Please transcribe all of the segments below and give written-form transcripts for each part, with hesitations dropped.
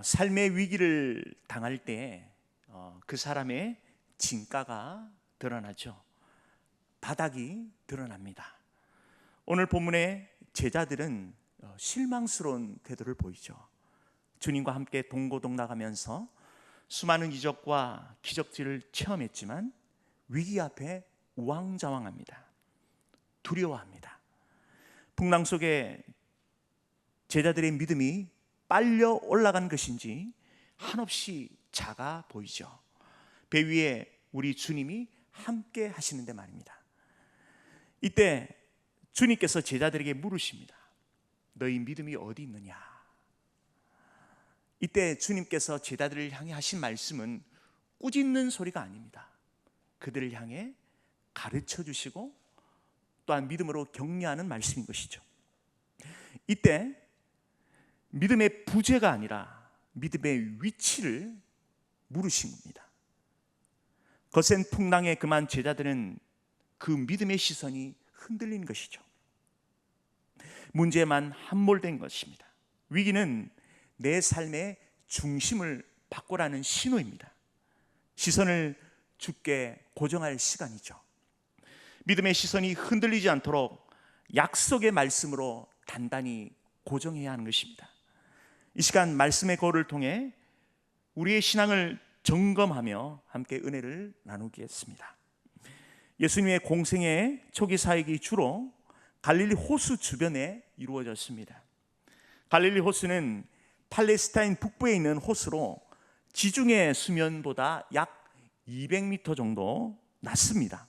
삶의 위기를 당할 때 그 사람의 진가가 드러나죠. 바닥이 드러납니다. 오늘 본문의 제자들은 실망스러운 태도를 보이죠. 주님과 함께 동고동 나가면서 수많은 이적과 기적들을 체험했지만 위기 앞에 우왕좌왕합니다. 두려워합니다. 풍랑 속에 제자들의 믿음이 빨려 올라간 것인지 한없이 작아 보이죠. 배 위에 우리 주님이 함께 하시는데 말입니다. 이때 주님께서 제자들에게 물으십니다. 너희 믿음이 어디 있느냐? 이때 주님께서 제자들을 향해 하신 말씀은 꾸짖는 소리가 아닙니다. 그들을 향해 가르쳐 주시고 또한 믿음으로 격려하는 말씀인 것이죠. 이때 믿음의 부재가 아니라 믿음의 위치를 물으신 겁니다. 거센 풍랑에 금한 제자들은 그 믿음의 시선이 흔들린 것이죠. 문제만 함몰된 것입니다. 위기는 내 삶의 중심을 바꾸라는 신호입니다. 시선을 주께 고정할 시간이죠. 믿음의 시선이 흔들리지 않도록 약속의 말씀으로 단단히 고정해야 하는 것입니다. 이 시간 말씀의 거울을 통해 우리의 신앙을 점검하며 함께 은혜를 나누겠습니다. 예수님의 공생의 초기 사역이 주로 갈릴리 호수 주변에 이루어졌습니다. 갈릴리 호수는 팔레스타인 북부에 있는 호수로 지중해 수면보다 약 200m 정도 낮습니다.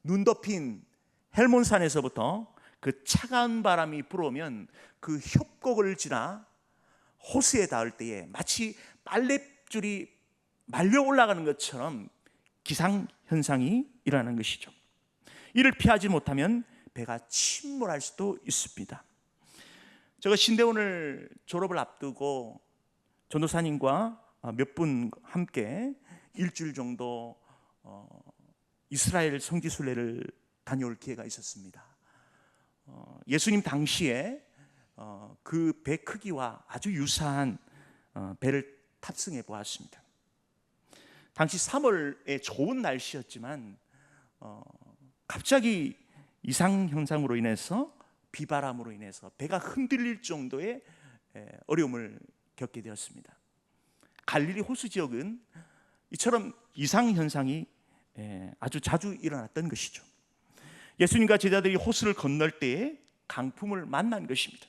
눈 덮인 헬몬산에서부터 그 차가운 바람이 불어오면 그 협곡을 지나 호수에 닿을 때에 마치 빨랫줄이 말려 올라가는 것처럼 기상현상이 일어나는 것이죠. 이를 피하지 못하면 배가 침몰할 수도 있습니다. 제가 신대원을 졸업을 앞두고 전도사님과 몇 분 함께 일주일 정도 이스라엘 성지순례를 다녀올 기회가 있었습니다. 예수님 당시에 그 배 크기와 아주 유사한 배를 탑승해 보았습니다. 당시 3월에 좋은 날씨였지만 갑자기 이상현상으로 인해서 비바람으로 인해서 배가 흔들릴 정도의 어려움을 겪게 되었습니다. 갈릴리 호수 지역은 이처럼 이상현상이 아주 자주 일어났던 것이죠. 예수님과 제자들이 호수를 건널 때에 강풍을 만난 것입니다.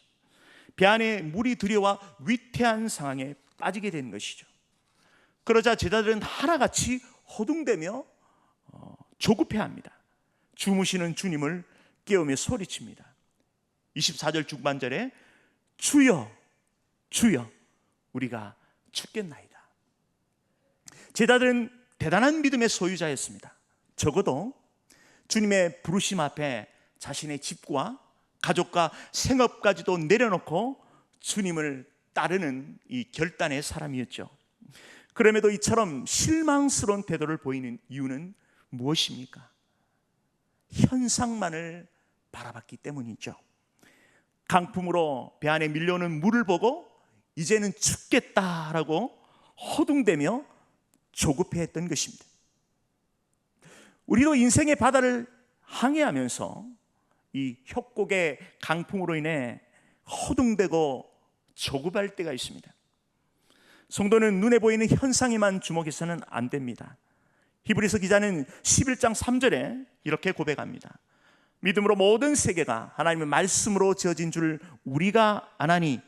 배 안에 물이 들여와 위태한 상황에 빠지게 된 것이죠. 그러자 제자들은 하나같이 허둥대며 조급해합니다. 주무시는 주님을 깨우며 소리칩니다. 24절 중반절에 주여 주여 우리가 죽겠나이다. 제자들은 대단한 믿음의 소유자였습니다. 적어도 주님의 부르심 앞에 자신의 집과 가족과 생업까지도 내려놓고 주님을 따르는 이 결단의 사람이었죠. 그럼에도 이처럼 실망스러운 태도를 보이는 이유는 무엇입니까? 현상만을 바라봤기 때문이죠. 강풍으로 배 안에 밀려오는 물을 보고 이제는 죽겠다라고 허둥대며 조급해했던 것입니다. 우리도 인생의 바다를 항해하면서 이 협곡의 강풍으로 인해 허둥대고 조급할 때가 있습니다. 성도는 눈에 보이는 현상에만 주목해서는 안 됩니다. 히브리서 기자는 11장 3절에 이렇게 고백합니다. 믿음으로 모든 세계가 하나님의 말씀으로 지어진 줄 우리가 아나니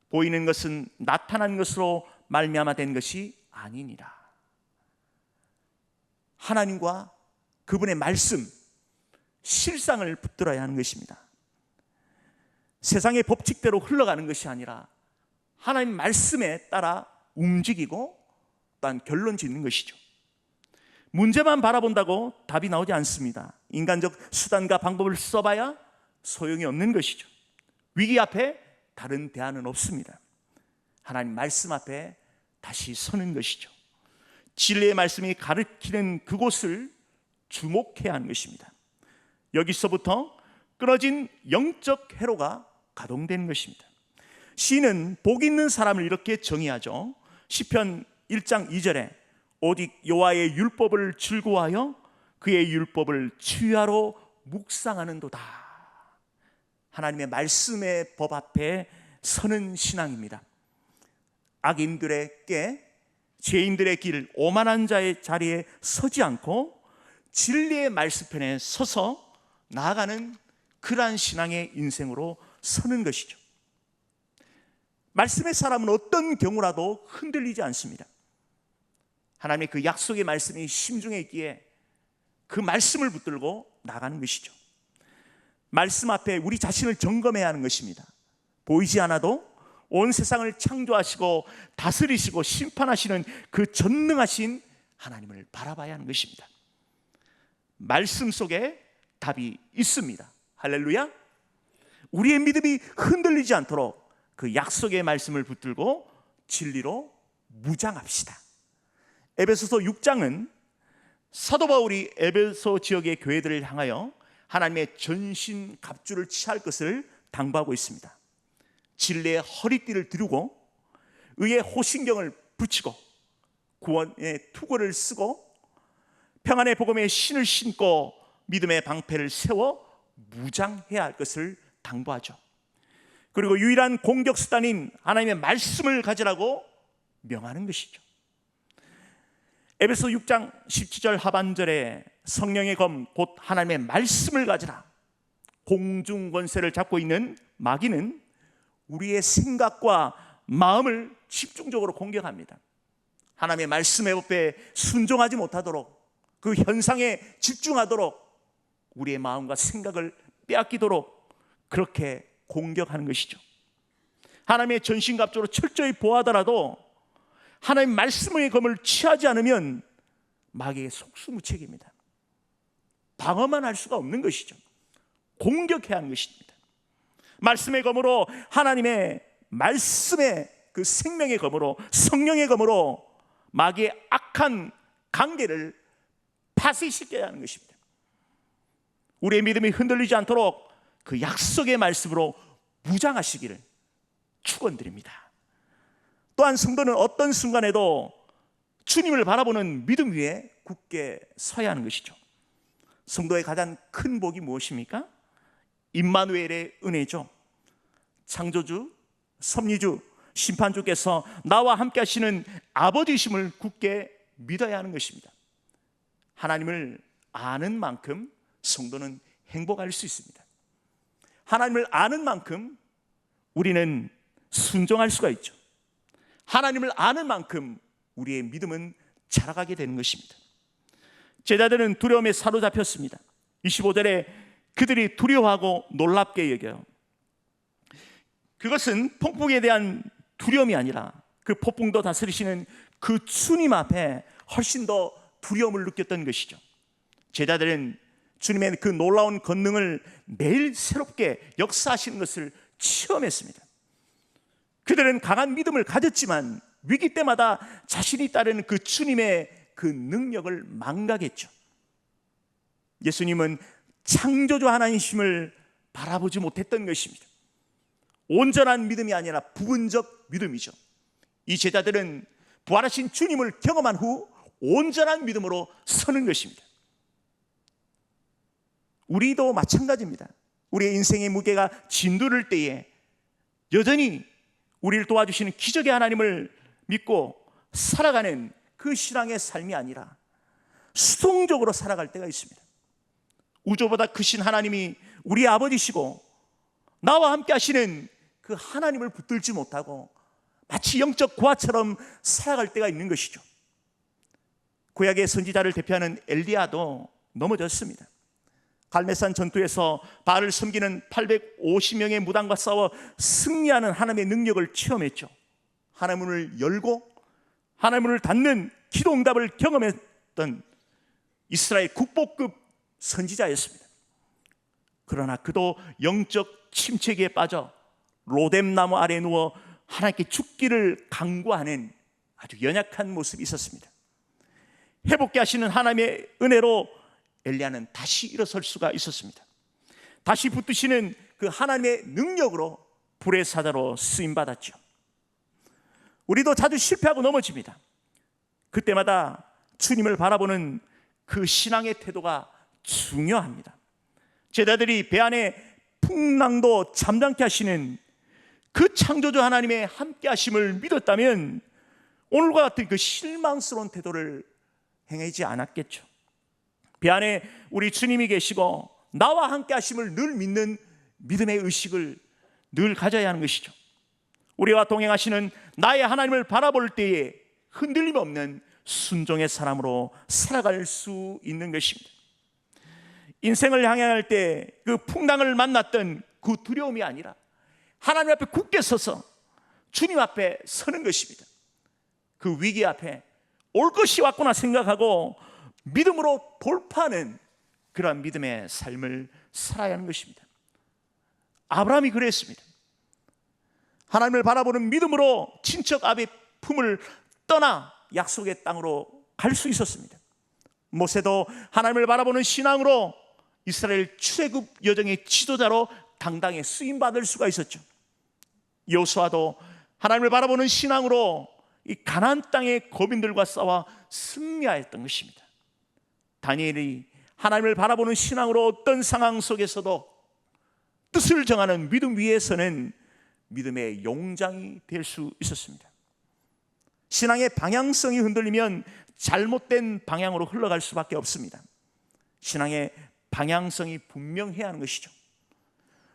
보이는 것은 나타난 것으로 말미암아 된 것이 아니니라. 하나님과 그분의 말씀, 실상을 붙들어야 하는 것입니다. 세상의 법칙대로 흘러가는 것이 아니라 하나님 말씀에 따라 움직이고 또한 결론 짓는 것이죠. 문제만 바라본다고 답이 나오지 않습니다. 인간적 수단과 방법을 써봐야 소용이 없는 것이죠. 위기 앞에 다른 대안은 없습니다. 하나님 말씀 앞에 다시 서는 것이죠. 진리의 말씀이 가르치는 그곳을 주목해야 하는 것입니다. 여기서부터 끊어진 영적 회로가 가동되는 것입니다. 시인은 복 있는 사람을 이렇게 정의하죠. 시편 1장 2절에 오직 여호와의 율법을 즐거워하여 그의 율법을 주야로 묵상하는도다. 하나님의 말씀의 법 앞에 서는 신앙입니다. 악인들에게 죄인들의 길, 오만한 자의 자리에 서지 않고 진리의 말씀편에 서서 나아가는 그러한 신앙의 인생으로 서는 것이죠. 말씀의 사람은 어떤 경우라도 흔들리지 않습니다. 하나님의 그 약속의 말씀이 심중에 있기에 그 말씀을 붙들고 나가는 것이죠. 말씀 앞에 우리 자신을 점검해야 하는 것입니다. 보이지 않아도 온 세상을 창조하시고 다스리시고 심판하시는 그 전능하신 하나님을 바라봐야 하는 것입니다. 말씀 속에 답이 있습니다. 할렐루야. 우리의 믿음이 흔들리지 않도록 그 약속의 말씀을 붙들고 진리로 무장합시다. 에베소서 6장은 사도 바울이 에베소 지역의 교회들을 향하여 하나님의 전신 갑주를 취할 것을 당부하고 있습니다. 진리의 허리띠를 두르고 의의 호신경을 붙이고 구원의 투구를 쓰고 평안의 복음의 신을 신고 믿음의 방패를 세워 무장해야 할 것을 당부하죠. 그리고 유일한 공격 수단인 하나님의 말씀을 가지라고 명하는 것이죠. 에베소 6장 17절 하반절에 성령의 검 곧 하나님의 말씀을 가지라. 공중 권세를 잡고 있는 마귀는 우리의 생각과 마음을 집중적으로 공격합니다. 하나님의 말씀의 법에 순종하지 못하도록, 그 현상에 집중하도록 우리의 마음과 생각을 빼앗기도록 그렇게 공격하는 것이죠. 하나님의 전신갑주로 철저히 보호하더라도 하나님 말씀의 검을 취하지 않으면 마귀의 속수무책입니다. 방어만 할 수가 없는 것이죠. 공격해야 하는 것입니다. 말씀의 검으로, 하나님의 말씀의 그 생명의 검으로, 성령의 검으로 마귀의 악한 관계를 파쇄시켜야 하는 것입니다. 우리의 믿음이 흔들리지 않도록 그 약속의 말씀으로 무장하시기를 축원드립니다. 또한 성도는 어떤 순간에도 주님을 바라보는 믿음 위에 굳게 서야 하는 것이죠. 성도의 가장 큰 복이 무엇입니까? 임마누엘의 은혜죠. 창조주, 섭리주, 심판주께서 나와 함께 하시는 아버지심을 굳게 믿어야 하는 것입니다. 하나님을 아는 만큼 성도는 행복할 수 있습니다. 하나님을 아는 만큼 우리는 순종할 수가 있죠. 하나님을 아는 만큼 우리의 믿음은 자라가게 되는 것입니다. 제자들은 두려움에 사로잡혔습니다. 25절에 그들이 두려워하고 놀랍게 여겨요. 그것은 폭풍에 대한 두려움이 아니라 그 폭풍도 다스리시는 그 주님 앞에 훨씬 더 두려움을 느꼈던 것이죠. 제자들은 주님의 그 놀라운 권능을 매일 새롭게 역사하시는 것을 체험했습니다. 그들은 강한 믿음을 가졌지만 위기 때마다 자신이 따르는 그 주님의 그 능력을 망각했죠. 예수님은 창조주 하나님이심을 바라보지 못했던 것입니다. 온전한 믿음이 아니라 부분적 믿음이죠. 이 제자들은 부활하신 주님을 경험한 후 온전한 믿음으로 서는 것입니다. 우리도 마찬가지입니다. 우리의 인생의 무게가 진두를 때에 여전히 우리를 도와주시는 기적의 하나님을 믿고 살아가는 그 신앙의 삶이 아니라 수동적으로 살아갈 때가 있습니다. 우주보다 크신 하나님이 우리의 아버지시고 나와 함께 하시는 그 하나님을 붙들지 못하고 마치 영적 고아처럼 살아갈 때가 있는 것이죠. 구약의 선지자를 대표하는 엘리야도 넘어졌습니다. 갈멜산 전투에서 바알을 섬기는 850명의 무당과 싸워 승리하는 하나님의 능력을 체험했죠. 하나님을 열고 하나님을 닫는 기도 응답을 경험했던 이스라엘 국보급 선지자였습니다. 그러나 그도 영적 침체기에 빠져 로뎀나무 아래에 누워 하나님께 죽기를 간구하는 아주 연약한 모습이 있었습니다. 회복케 하시는 하나님의 은혜로 엘리야는 다시 일어설 수가 있었습니다. 다시 붙드시는 그 하나님의 능력으로 불의 사자로 쓰임받았죠. 우리도 자주 실패하고 넘어집니다. 그때마다 주님을 바라보는 그 신앙의 태도가 중요합니다. 제자들이 배 안에 풍랑도 잠잠케 하시는 그 창조주 하나님의 함께 하심을 믿었다면 오늘과 같은 그 실망스러운 태도를 행하지 않았겠죠. 배 안에 우리 주님이 계시고 나와 함께 하심을 늘 믿는 믿음의 의식을 늘 가져야 하는 것이죠. 우리와 동행하시는 나의 하나님을 바라볼 때에 흔들림 없는 순종의 사람으로 살아갈 수 있는 것입니다. 인생을 향할 때 그 풍랑을 만났던 그 두려움이 아니라 하나님 앞에 굳게 서서 주님 앞에 서는 것입니다. 그 위기 앞에 올 것이 왔구나 생각하고 믿음으로 돌파하는 그러한 믿음의 삶을 살아야 하는 것입니다. 아브라함이 그랬습니다. 하나님을 바라보는 믿음으로 친척 아비 품을 떠나 약속의 땅으로 갈 수 있었습니다. 모세도 하나님을 바라보는 신앙으로 이스라엘 출애굽 여정의 지도자로 당당히 쓰임받을 수가 있었죠. 여호수아도 하나님을 바라보는 신앙으로 이 가나안 땅의 거민들과 싸워 승리하였던 것입니다. 다니엘이 하나님을 바라보는 신앙으로 어떤 상황 속에서도 뜻을 정하는 믿음 위에서는 믿음의 용장이 될 수 있었습니다. 신앙의 방향성이 흔들리면 잘못된 방향으로 흘러갈 수밖에 없습니다. 신앙의 방향성이 분명해야 하는 것이죠.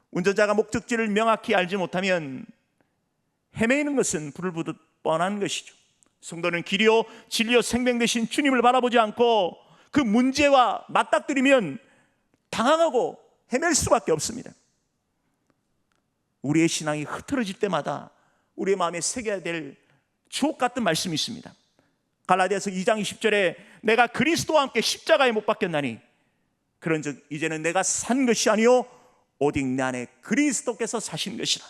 운전자가 목적지를 명확히 알지 못하면 헤매이는 것은 불을 보듯 뻔한 것이죠. 성도는 길이요 진리요 생명 되신 주님을 바라보지 않고 그 문제와 맞닥뜨리면 당황하고 헤맬 수밖에 없습니다. 우리의 신앙이 흐트러질 때마다 우리의 마음에 새겨야 될 주옥 같은 말씀이 있습니다. 갈라디아서 2장 20절에 내가 그리스도와 함께 십자가에 못 박혔나니 그런즉 이제는 내가 산 것이 아니요 오직 내 안에 그리스도께서 사신 것이라.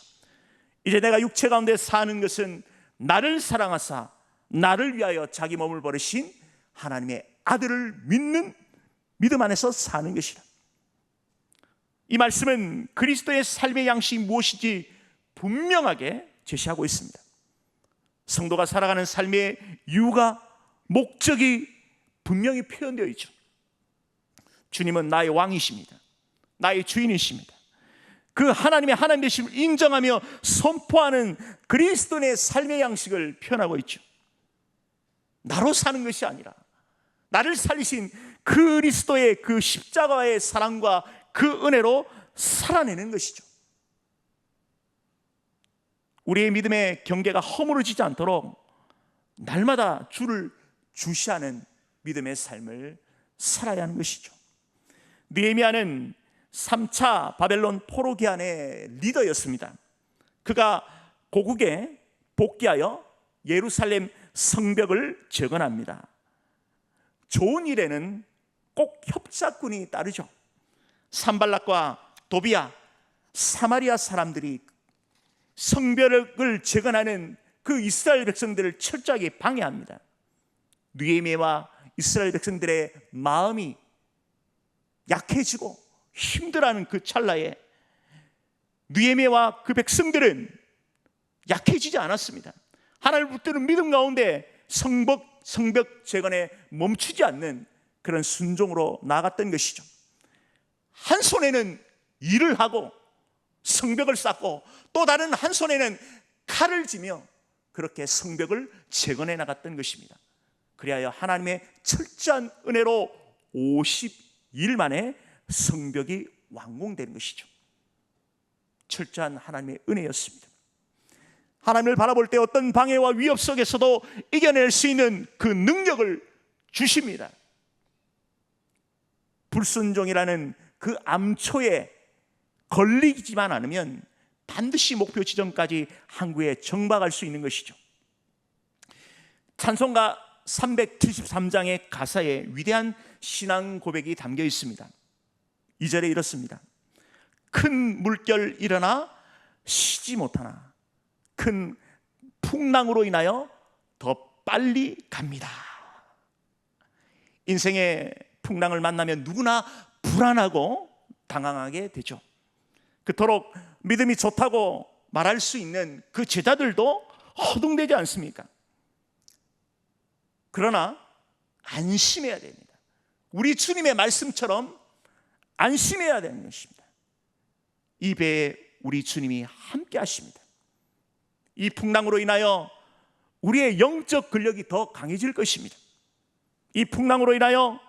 이제 내가 육체 가운데 사는 것은 나를 사랑하사 나를 위하여 자기 몸을 버리신 하나님의 아들을 믿는 믿음 안에서 사는 것이라. 이 말씀은 그리스도의 삶의 양식이 무엇인지 분명하게 제시하고 있습니다. 성도가 살아가는 삶의 이유가 목적이 분명히 표현되어 있죠. 주님은 나의 왕이십니다. 나의 주인이십니다. 그 하나님의 하나님 되심을 인정하며 선포하는 그리스도의 삶의 양식을 표현하고 있죠. 나로 사는 것이 아니라 나를 살리신 그리스도의 그 십자가의 사랑과 그 은혜로 살아내는 것이죠. 우리의 믿음의 경계가 허물어지지 않도록 날마다 주를 주시하는 믿음의 삶을 살아야 하는 것이죠. 느헤미야는 3차 바벨론 포로 기한의 리더였습니다. 그가 고국에 복귀하여 예루살렘 성벽을 재건합니다. 좋은 일에는 꼭 협작군이 따르죠. 산발락과 도비야, 사마리아 사람들이 성벽을 재건하는 그 이스라엘 백성들을 철저하게 방해합니다. 느헤미야와 이스라엘 백성들의 마음이 약해지고 힘들어하는 그 찰나에 느헤미야와 그 백성들은 약해지지 않았습니다. 하나님을 붙드는 믿음 가운데 성벽 재건에 멈추지 않는 그런 순종으로 나아갔던 것이죠. 한 손에는 일을 하고 성벽을 쌓고 또 다른 한 손에는 칼을 쥐며 그렇게 성벽을 재건해 나갔던 것입니다. 그리하여 하나님의 철저한 은혜로 50일 만에 성벽이 완공된 것이죠. 철저한 하나님의 은혜였습니다. 하나님을 바라볼 때 어떤 방해와 위협 속에서도 이겨낼 수 있는 그 능력을 주십니다. 불순종이라는 그 암초에 걸리지만 않으면 반드시 목표 지점까지 항구에 정박할 수 있는 것이죠. 찬송가 373장의 가사에 위대한 신앙 고백이 담겨 있습니다. 2절에 이렇습니다. 큰 물결 일어나 쉬지 못하나 큰 풍랑으로 인하여 더 빨리 갑니다. 인생의 풍랑을 만나면 누구나 불안하고 당황하게 되죠. 그토록 믿음이 좋다고 말할 수 있는 그 제자들도 허둥대지 않습니까? 그러나 안심해야 됩니다. 우리 주님의 말씀처럼 안심해야 되는 것입니다. 이 배에 우리 주님이 함께 하십니다. 이 풍랑으로 인하여 우리의 영적 근력이 더 강해질 것입니다. 이 풍랑으로 인하여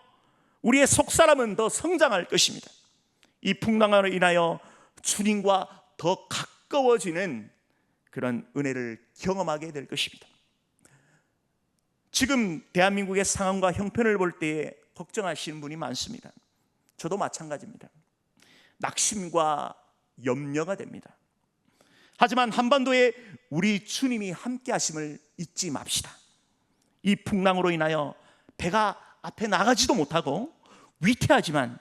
우리의 속사람은 더 성장할 것입니다. 이 풍랑으로 인하여 주님과 더 가까워지는 그런 은혜를 경험하게 될 것입니다. 지금 대한민국의 상황과 형편을 볼 때에 걱정하시는 분이 많습니다. 저도 마찬가지입니다. 낙심과 염려가 됩니다. 하지만 한반도에 우리 주님이 함께 하심을 잊지 맙시다. 이 풍랑으로 인하여 배가 앞에 나가지도 못하고 위태하지만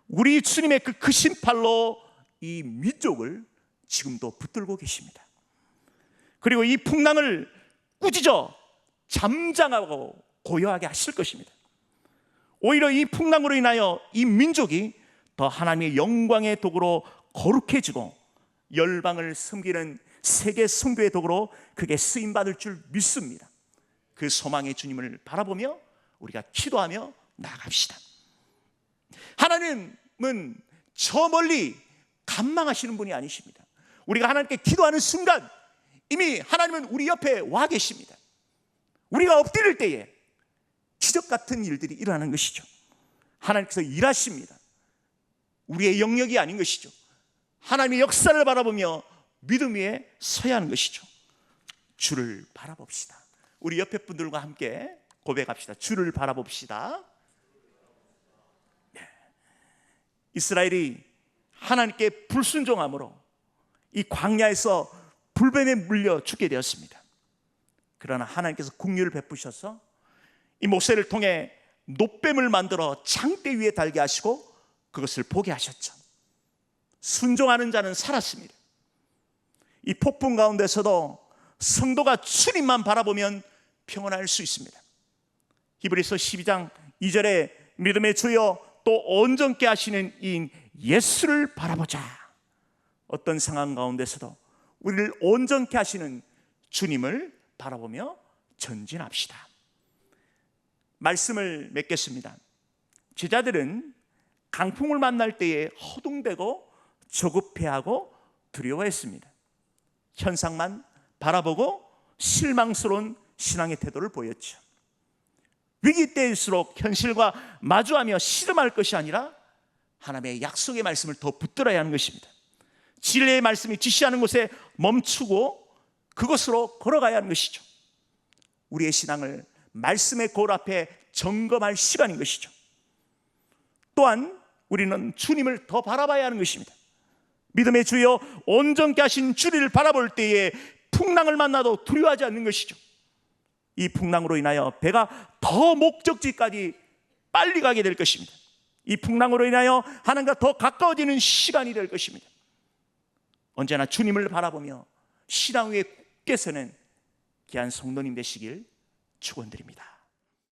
우리 주님의 그 크신 팔로 이 민족을 지금도 붙들고 계십니다. 그리고 이 풍랑을 꾸짖어 잠잠하고 고요하게 하실 것입니다. 오히려 이 풍랑으로 인하여 이 민족이 더 하나님의 영광의 도구로 거룩해지고 열방을 섬기는 세계 선교의 도구로 그게 쓰임받을 줄 믿습니다. 그 소망의 주님을 바라보며 우리가 기도하며 나아갑시다. 하나님은 저 멀리 간망하시는 분이 아니십니다. 우리가 하나님께 기도하는 순간 이미 하나님은 우리 옆에 와 계십니다. 우리가 엎드릴 때에 기적 같은 일들이 일어나는 것이죠. 하나님께서 일하십니다. 우리의 영역이 아닌 것이죠. 하나님의 역사를 바라보며 믿음 위에 서야 하는 것이죠. 주를 바라봅시다. 우리 옆에 분들과 함께 고백합시다. 주를 바라봅시다. 네. 이스라엘이 하나님께 불순종함으로 이 광야에서 불뱀에 물려 죽게 되었습니다. 그러나 하나님께서 긍휼을 베푸셔서 이 모세를 통해 놋뱀을 만들어 창대 위에 달게 하시고 그것을 보게 하셨죠. 순종하는 자는 살았습니다. 이 폭풍 가운데서도 성도가 주님만 바라보면 평안할 수 있습니다. 히브리서 12장 2절에 믿음의 주여 또 온전케 하시는 이인 예수를 바라보자. 어떤 상황 가운데서도 우리를 온전케 하시는 주님을 바라보며 전진합시다. 말씀을 맺겠습니다. 제자들은 강풍을 만날 때에 허둥대고 조급해하고 두려워했습니다. 현상만 바라보고 실망스러운 신앙의 태도를 보였죠. 위기 때일수록 현실과 마주하며 씨름할 것이 아니라 하나님의 약속의 말씀을 더 붙들어야 하는 것입니다. 진리의 말씀이 지시하는 곳에 멈추고 그것으로 걸어가야 하는 것이죠. 우리의 신앙을 말씀의 거울 앞에 점검할 시간인 것이죠. 또한 우리는 주님을 더 바라봐야 하는 것입니다. 믿음의 주여 온전케 하신 주를 바라볼 때에 풍랑을 만나도 두려워하지 않는 것이죠. 이 풍랑으로 인하여 배가 더 목적지까지 빨리 가게 될 것입니다. 이 풍랑으로 인하여 하나님과 더 가까워지는 시간이 될 것입니다. 언제나 주님을 바라보며 신앙 위에 굳게 서는 귀한 성도님 되시길 축원드립니다.